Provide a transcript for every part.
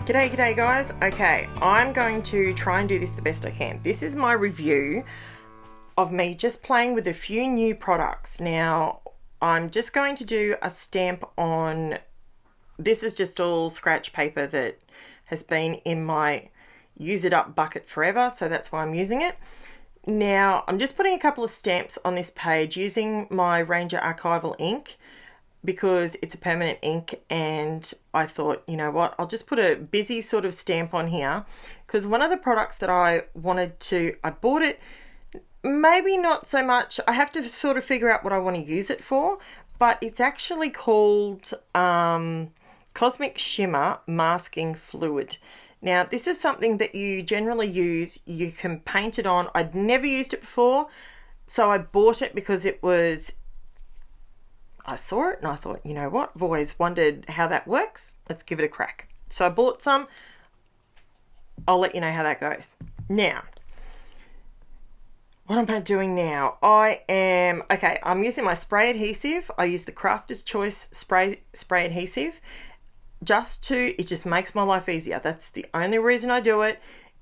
G'day guys. Okay, I'm going to try and do this the best I can. This is my review of me just playing with a few new products. Now, I'm just going to do a stamp on, this is just all scratch paper that has been in my use it up bucket forever, so that's why I'm using it. Now, I'm just putting a couple of stamps on this page using my Ranger Archival ink, because it's a permanent ink, and I thought, you know what, I'll just put a busy sort of stamp on here, because one of the products that I bought it, maybe not so much, I have to sort of figure out what I want to use it for, but it's actually called Cosmic Shimmer Masking Fluid. Now, this is something that you generally use, you can paint it on. I'd never used it before, so I bought it because I saw it and I thought, you know what, I've always wondered how that works. Let's give it a crack. So I bought some. I'll let you know how that goes. Now, what am I doing now? I'm using my spray adhesive. I use the Crafter's Choice spray adhesive. It just makes my life easier. That's the only reason I do it.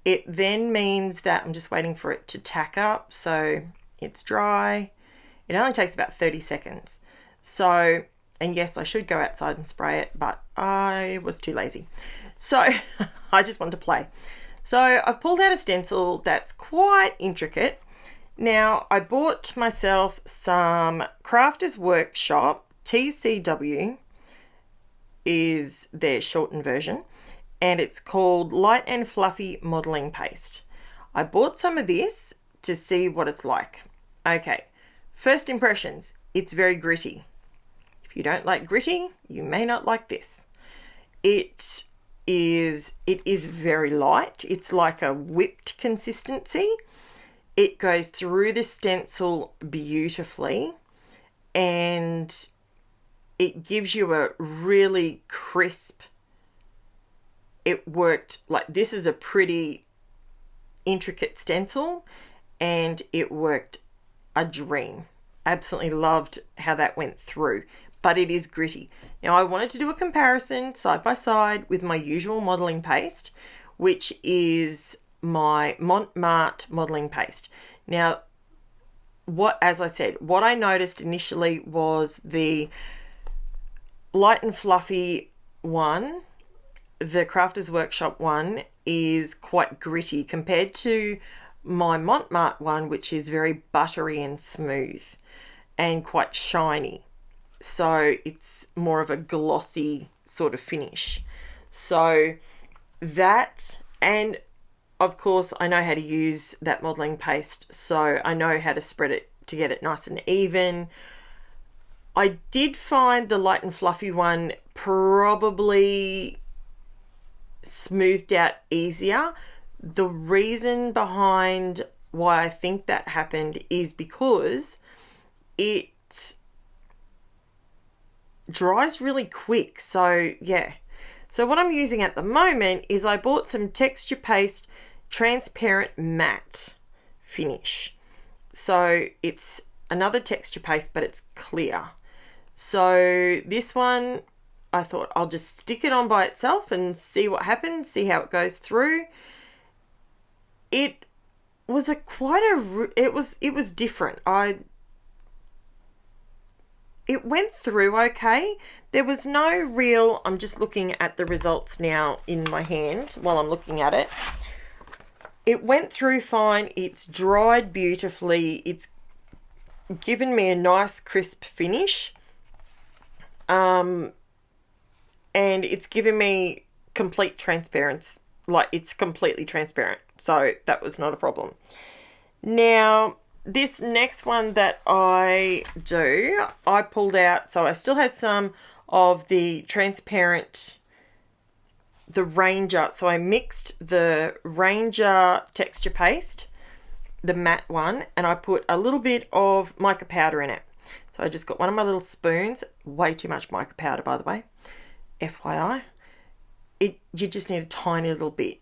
It then means that I'm just waiting for it to tack up so it's dry. It only takes about 30 seconds. So, and yes, I should go outside and spray it, but I was too lazy. So I just wanted to play. So I've pulled out a stencil that's quite intricate. Now, I bought myself some Crafters Workshop, TCW is their shortened version, and it's called Light and Fluffy Modeling Paste. I bought some of this to see what it's like. Okay, first impressions, it's very gritty. If you don't like gritty, you may not like this. It is very light. It's like a whipped consistency. It goes through the stencil beautifully, and it gives you a really crisp, it worked, like this is a pretty intricate stencil and it worked a dream. Absolutely loved how that went through, but it is gritty. Now, I wanted to do a comparison side by side with my usual modeling paste, which is my MARTE modeling paste. Now, as I said, what I noticed initially was the Light and Fluffy one, the Crafters Workshop one, is quite gritty compared to my MARTE one, which is very buttery and smooth and quite shiny. So it's more of a glossy sort of finish. So that, and of course I know how to use that modeling paste, so I know how to spread it to get it nice and even. I did find the Light and Fluffy one probably smoothed out easier. The reason behind why I think that happened is because it dries really quick. So yeah, so what I'm using at the moment is I bought some Texture Paste Transparent Matte Finish. So it's another texture paste, but it's clear. So this one, I thought I'll just stick it on by itself and see what happens, see how it goes through. It was it was different. It went through okay. There was no real, I'm just looking at the results now in my hand while I'm looking at it. It went through fine. It's dried beautifully. It's given me a nice crisp finish. And it's given me complete transparency, like it's completely transparent. So that was not a problem. Now, this next one that I pulled out, so I still had some of the transparent, the Ranger. So I mixed the Ranger texture paste, the matte one, and I put a little bit of mica powder in it. So I just got one of my little spoons, way too much mica powder, by the way, FYI. You just need a tiny little bit.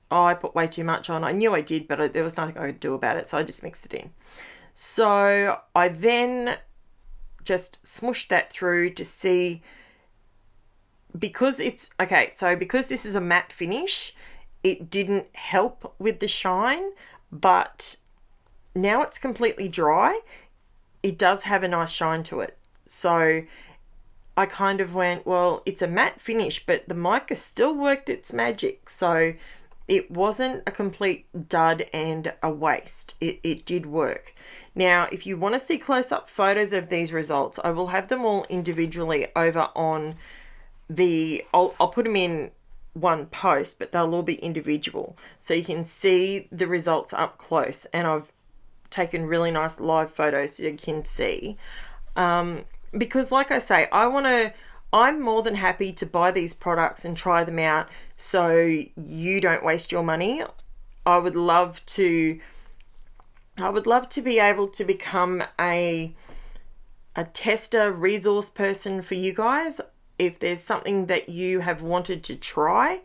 I put way too much on. I knew I did, but there was nothing I could do about it, so I just mixed it in. So I then just smooshed that through to see because it's, okay, so because this is a matte finish, it didn't help with the shine, but now it's completely dry. It does have a nice shine to it. So I kind of went, well, it's a matte finish, but the mica still worked its magic. So it wasn't a complete dud and a waste. It did work. Now, if you want to see close-up photos of these results, I will have them all individually over on I'll put them in one post, but they'll all be individual. So you can see the results up close. And I've taken really nice live photos so you can see. Because like I say, I'm more than happy to buy these products and try them out so you don't waste your money. I would love to be able to become a tester resource person for you guys. If there's something that you have wanted to try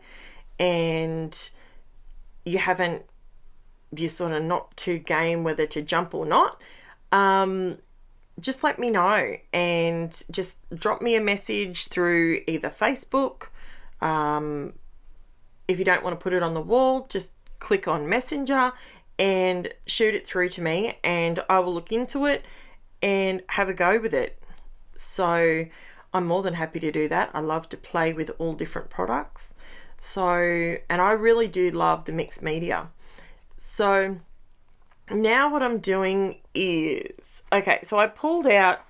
and you're sort of not too game whether to jump or not, just let me know and just drop me a message through either Facebook. If you don't want to put it on the wall, just click on Messenger and shoot it through to me, and I will look into it and have a go with it. So I'm more than happy to do that. I love to play with all different products. So, and I really do love the mixed media. So now what I'm doing is, okay, so I pulled out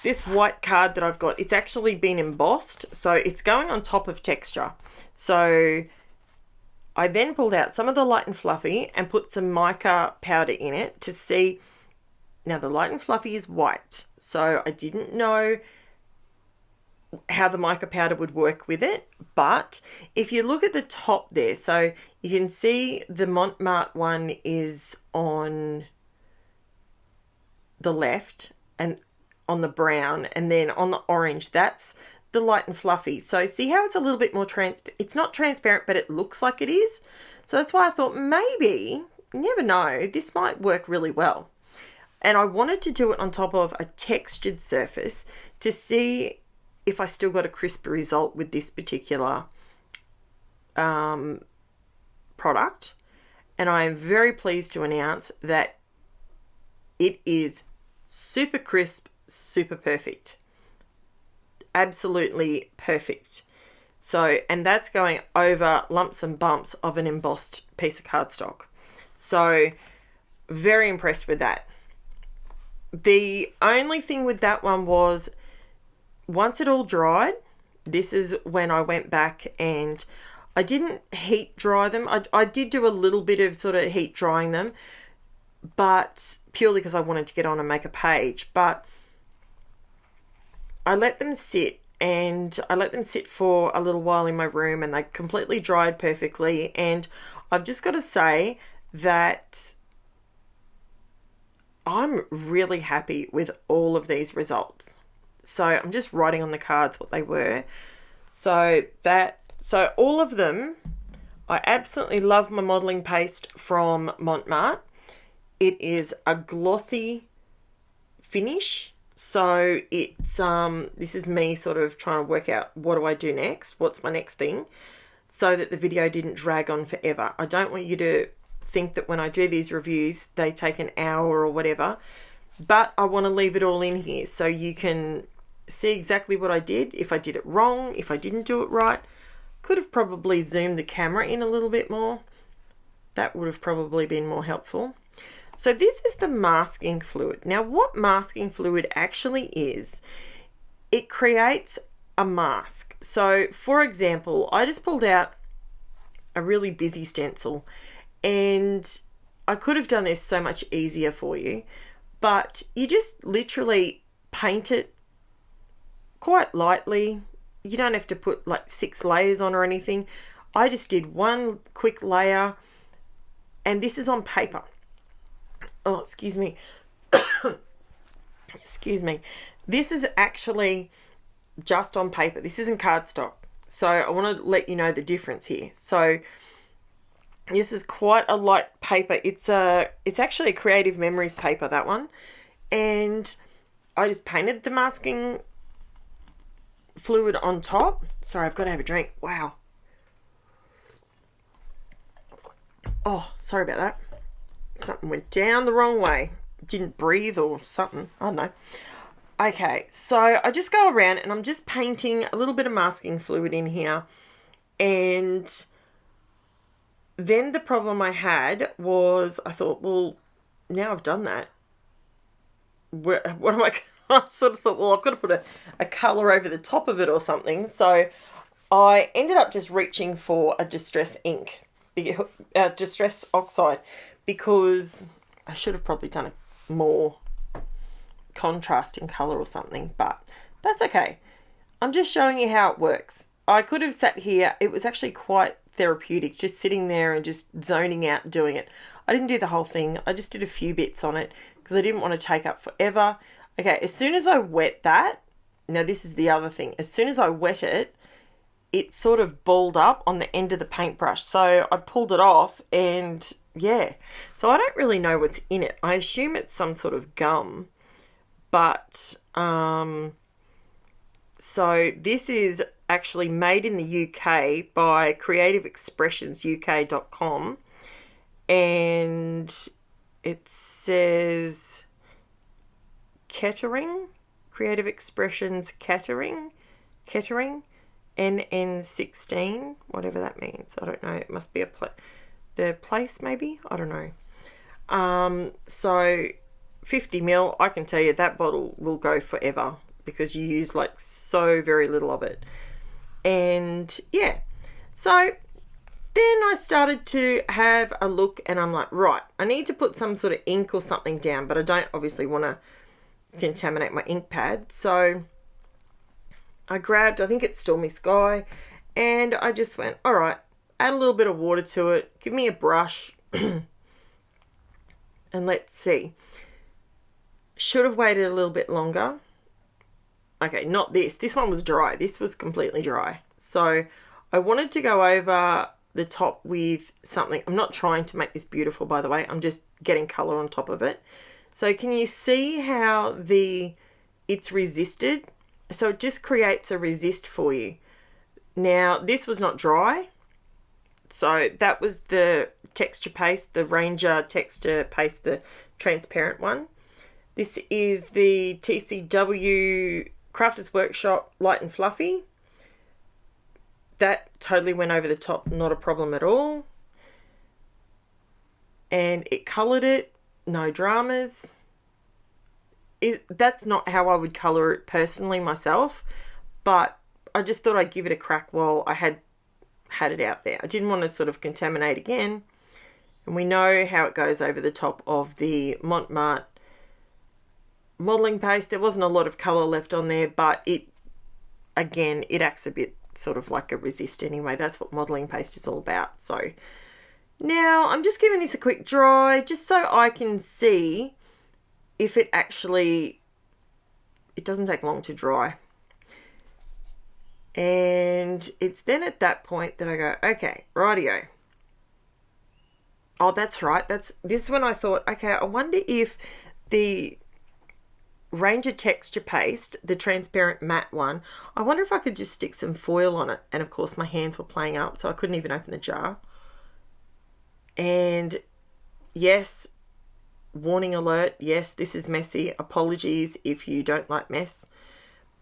this white card that I've got. It's actually been embossed, so it's going on top of texture. So I then pulled out some of the Light and Fluffy and put some mica powder in it to see. Now the Light and Fluffy is white, so I didn't know how the mica powder would work with it, but if you look at the top there, so you can see the MARTE one is on the left and on the brown, and then on the orange, that's the Light and Fluffy. So see how it's a little bit more it's not transparent, but it looks like it is. So that's why I thought maybe, you never know, this might work really well. And I wanted to do it on top of a textured surface to see if I still got a crisp result with this particular product. And I am very pleased to announce that it is super crisp, super perfect. Absolutely perfect. So, and that's going over lumps and bumps of an embossed piece of cardstock. So, very impressed with that. The only thing with that one was, once it all dried, this is when I went back and I didn't heat dry them. I did do a little bit of sort of heat drying them, but purely because I wanted to get on and make a page. But I let them sit, and I let them sit for a little while in my room, and they completely dried perfectly. And I've just got to say that I'm really happy with all of these results. So I'm just writing on the cards what they were. So all of them, I absolutely love my modelling paste from MONTE. It is a glossy finish. So it's, this is me sort of trying to work out what do I do next? What's my next thing? So that the video didn't drag on forever. I don't want you to think that when I do these reviews, they take an hour or whatever. But I want to leave it all in here so you can see exactly what I did. If I did it wrong, if I didn't do it right, could have probably zoomed the camera in a little bit more. That would have probably been more helpful. So this is the masking fluid. Now what masking fluid actually is, it creates a mask. So for example, I just pulled out a really busy stencil, and I could have done this so much easier for you, but you just literally paint it quite lightly. You don't have to put like 6 layers on or anything. I just did one quick layer, and this is on paper. Oh, excuse me. Excuse me. This is actually just on paper. This isn't cardstock. So I want to let you know the difference here. So this is quite a light paper. It's actually a Creative Memories paper, that one. And I just painted the masking fluid on top. Sorry, I've got to have a drink. Wow. Oh, sorry about that. Something went down the wrong way. Didn't breathe or something. I don't know. Okay, so I just go around and I'm just painting a little bit of masking fluid in here. And then the problem I had was I thought, well, now I've done that. What am I sort of thought, well, I've got to put a colour over the top of it or something. So I ended up just reaching for a distress ink, distress oxide, because I should have probably done a more contrasting colour or something, but that's okay. I'm just showing you how it works. I could have sat here. It was actually quite therapeutic, just sitting there and just zoning out doing it. I didn't do the whole thing. I just did a few bits on it because I didn't want to take up forever. Okay, as soon as I wet that, now this is the other thing. As soon as I wet it, it sort of balled up on the end of the paintbrush. So I pulled it off and yeah. So I don't really know what's in it. I assume it's some sort of gum. But, so this is actually made in the UK by creativeexpressionsuk.com, and it says Kettering, Creative Expressions Kettering, NN16, whatever that means. I don't know. It must be the place maybe. I don't know. So 50 ml, I can tell you that bottle will go forever because you use like so very little of it. And yeah, so then I started to have a look and I'm like, right, I need to put some sort of ink or something down, but I don't obviously want to contaminate my ink pad. So I grabbed, I think it's Stormy Sky, and I just went, all right, add a little bit of water to it, give me a brush, and let's see. Should have waited a little bit longer. Okay, not this. This one was dry. This was completely dry. So I wanted to go over the top with something. I'm not trying to make this beautiful, by the way. I'm just getting colour on top of it. So can you see how it's resisted? So it just creates a resist for you. Now, this was not dry. So that was the texture paste, the Ranger texture paste, the transparent one. This is the TCW Crafters Workshop Light and Fluffy. That totally went over the top, not a problem at all. And it coloured it, no dramas. That's not how I would colour it personally myself, but I just thought I'd give it a crack while I had it out there. I didn't want to sort of contaminate again. And we know how it goes over the top of the MARTE modelling paste. There wasn't a lot of colour left on there, but it acts a bit sort of like a resist anyway. That's what modelling paste is all about. So now I'm just giving this a quick dry just so I can see if it doesn't take long to dry. And it's then at that point that I go, okay, rightio. Oh, that's right. This is when I thought, okay, I wonder if the Ranger texture paste, the transparent matte one, I wonder if I could just stick some foil on it. And of course my hands were playing up, so I couldn't even open the jar. And yes, warning alert, yes, this is messy. Apologies if you don't like mess.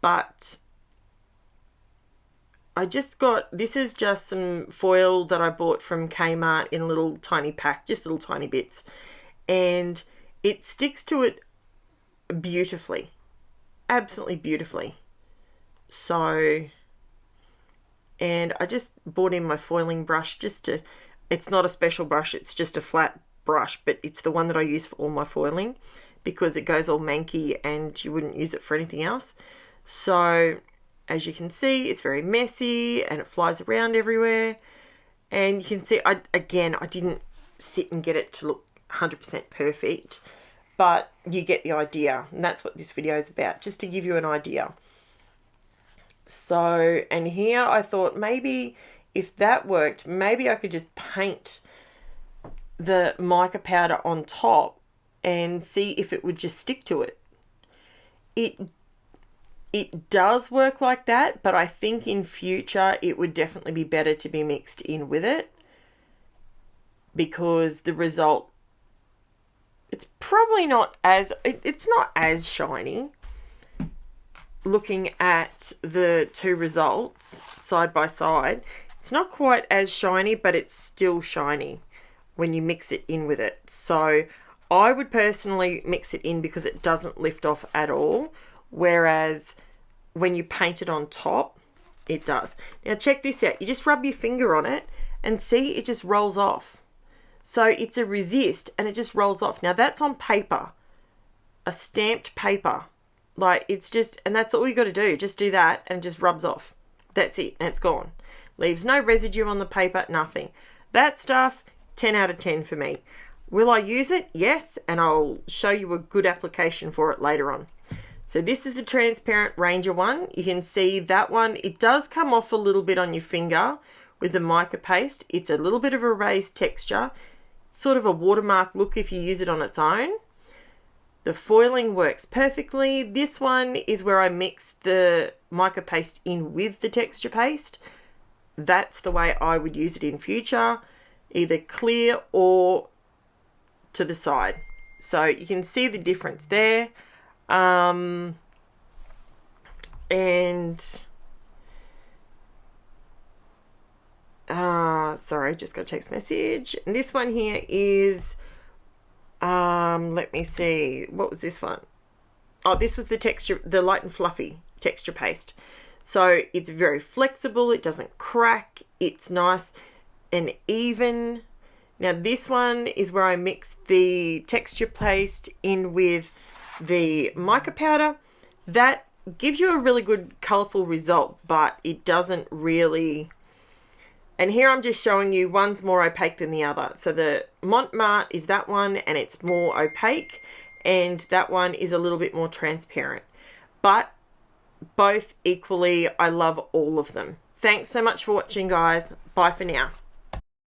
But I just got, this is just some foil that I bought from Kmart in a little tiny pack, just little tiny bits. And it sticks to it beautifully, absolutely beautifully. So, and I just bought in my foiling brush it's not a special brush, it's just a flat brush, but it's the one that I use for all my foiling because it goes all manky and you wouldn't use it for anything else. So as you can see, it's very messy and it flies around everywhere. And you can see, I didn't sit and get it to look 100% perfect, but you get the idea. And that's what this video is about, just to give you an idea. So, and here I thought maybe if that worked, maybe I could just paint the mica powder on top and see if it would just stick to it. It does work like that, but I think in future it would definitely be better to be mixed in with it, because the result, it's probably not as, it's not as shiny. Looking at the two results side by side, it's not quite as shiny, but it's still shiny when you mix it in with it. So I would personally mix it in because it doesn't lift off at all, whereas when you paint it on top, it does. Now check this out. You just rub your finger on it and see it just rolls off. So it's a resist and it just rolls off. Now that's on paper, a stamped paper. Like, it's just, and that's all you got to do. Just do that and it just rubs off. That's it, and it's gone. Leaves no residue on the paper, nothing. That stuff, 10 out of 10 for me. Will I use it? Yes, and I'll show you a good application for it later on. So this is the transparent Ranger one. You can see that one, it does come off a little bit on your finger with the mica paste. It's a little bit of a raised texture, sort of a watermark look if you use it on its own. The foiling works perfectly. This one is where I mix the mica paste in with the texture paste. That's the way I would use it in future, either clear or to the side. So you can see the difference there. And sorry, just got a text message. And this one here is, let me see, what was this one? Oh, this was the texture, the light and fluffy texture paste. So it's very flexible, it doesn't crack, it's nice and even. Now this one is where I mix the texture paste in with the mica powder. That gives you a really good colourful result, but it doesn't really. And here I'm just showing you one's more opaque than the other. So the MARTE is that one, and it's more opaque, and that one is a little bit more transparent. But both equally, I love all of them. Thanks so much for watching, guys. Bye for now.